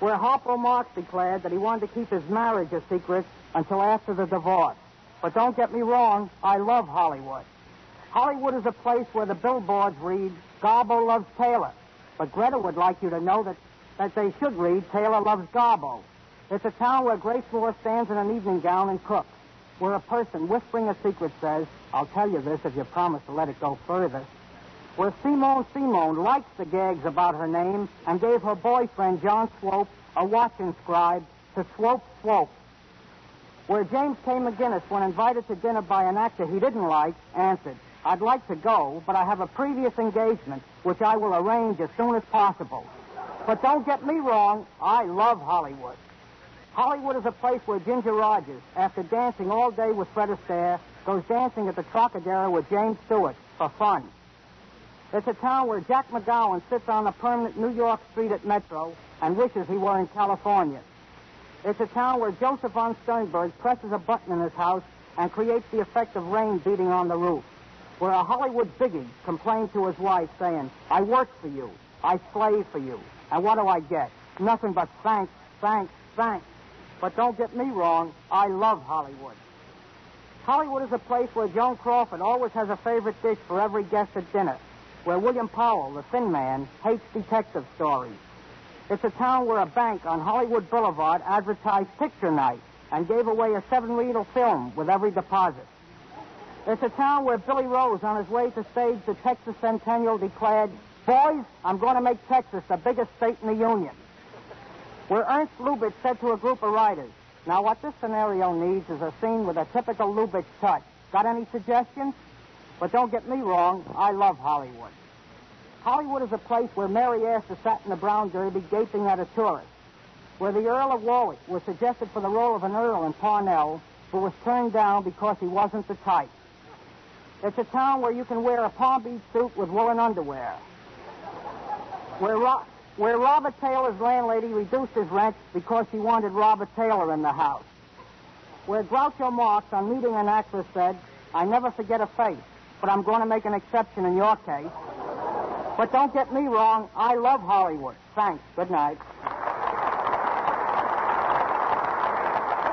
Where Harpo Marx declared that he wanted to keep his marriage a secret until after the divorce. But don't get me wrong, I love Hollywood. Hollywood is a place where the billboards read, "Garbo loves Taylor." But Greta would like you to know that they should read, "Taylor loves Garbo." It's a town where Grace Moore stands in an evening gown and cooks. Where a person whispering a secret says, "I'll tell you this if you promise to let it go further." Where Simone likes the gags about her name and gave her boyfriend, John Swope, a watch inscribed to Swope Swope. Where James K. McGinnis, when invited to dinner by an actor he didn't like, answered, "I'd like to go, but I have a previous engagement, which I will arrange as soon as possible." But don't get me wrong, I love Hollywood. Hollywood is a place where Ginger Rogers, after dancing all day with Fred Astaire, goes dancing at the Trocadero with James Stewart for fun. It's a town where Jack McGowan sits on a permanent New York street at Metro and wishes he were in California. It's a town where Joseph von Sternberg presses a button in his house and creates the effect of rain beating on the roof. Where a Hollywood biggie complained to his wife saying, "I work for you. I slave for you. And what do I get? Nothing but thanks, thanks, thanks." But don't get me wrong, I love Hollywood. Hollywood is a place where Joan Crawford always has a favorite dish for every guest at dinner. Where William Powell, the thin man, hates detective stories. It's a town where a bank on Hollywood Boulevard advertised picture night and gave away a 7-reel film with every deposit. It's a town where Billy Rose, on his way to stage the Texas Centennial, declared, "Boys, I'm going to make Texas the biggest state in the Union." where Ernst Lubitsch said to a group of writers, "Now, what this scenario needs is a scene with a typical Lubitsch touch. Got any suggestions?" But don't get me wrong, I love Hollywood. Hollywood is a place where Mary Astor sat in a brown derby gaping at a tourist, where the Earl of Warwick was suggested for the role of an earl in Parnell, but was turned down because he wasn't the type. It's a town where you can wear a Palm Beach suit with woolen underwear, where Robert Taylor's landlady reduced his rent because she wanted Robert Taylor in the house, where Groucho Marx, on meeting an actress, said, "I never forget a face, but I'm going to make an exception in your case." But don't get me wrong, I love Hollywood. Thanks. Good night.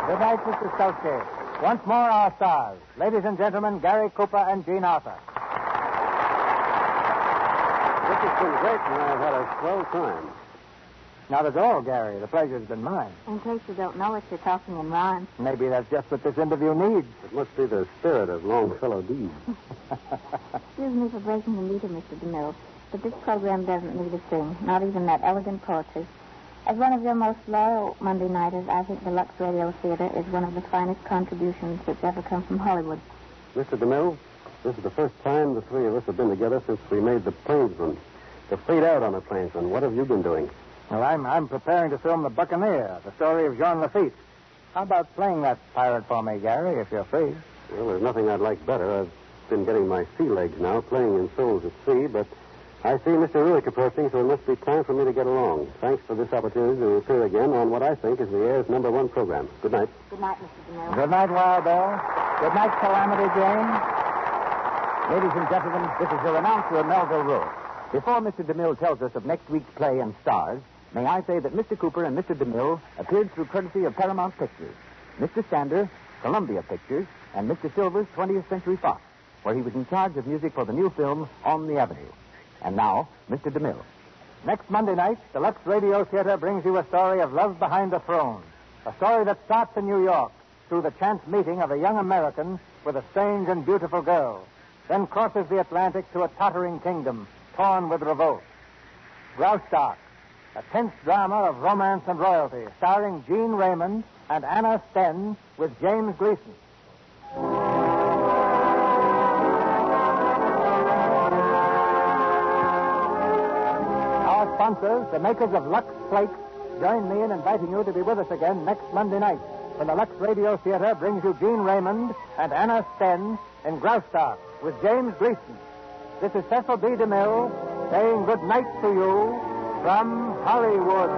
Good night, Mr. Stokes. Once more, our stars. Ladies and gentlemen, Garrick Cooper and Jean Arthur. This has been great, and I've had a swell time. Not at all, Gary. The pleasure's been mine. In case you don't know it, you're talking in rhyme. Maybe that's just what this interview needs. It must be the spirit of Longfellow Deeds. Excuse me for breaking the meter, Mr. DeMille, but this program doesn't need a thing, not even that elegant poetry. As one of your most loyal Monday nighters, I think the Lux Radio Theater is one of the finest contributions that's ever come from Hollywood. Mr. DeMille, this is the first time the three of us have been together since we made The Plainsman. The fleet out on The Plainsman. What have you been doing? Well, I'm preparing to film The Buccaneer, the story of Jean Lafitte. How about playing that pirate for me, Gary, if you're free? Well, there's nothing I'd like better. I've been getting my sea legs now, playing in Souls at Sea, but I see Mr. Ruick approaching, so it must be time for me to get along. Thanks for this opportunity to appear again on what I think is the air's #1 program. Good night. Good night, Mr. DeMille. Good night, Wild Bill. Good night, Calamity Jane. Ladies and gentlemen, this is your announcer, Melville Rule. Before Mr. DeMille tells us of next week's play and stars, may I say that Mr. Cooper and Mr. DeMille appeared through courtesy of Paramount Pictures, Mr. Sander, Columbia Pictures, and Mr. Silver's 20th Century Fox, where he was in charge of music for the new film On the Avenue. And now, Mr. DeMille. Next Monday night, the Lux Radio Theater brings you a story of love behind the throne. A story that starts in New York through the chance meeting of a young American with a strange and beautiful girl, then crosses the Atlantic to a tottering kingdom torn with revolt. Graustark, a tense drama of romance and royalty, starring Jean Raymond and Anna Sten with James Gleason. Our sponsors, the makers of Lux Flakes, join me in inviting you to be with us again next Monday night when the Lux Radio Theater brings you Jean Raymond and Anna Sten in Graustark with James Gleason. This is Cecil B. DeMille saying good night to you from Hollywood.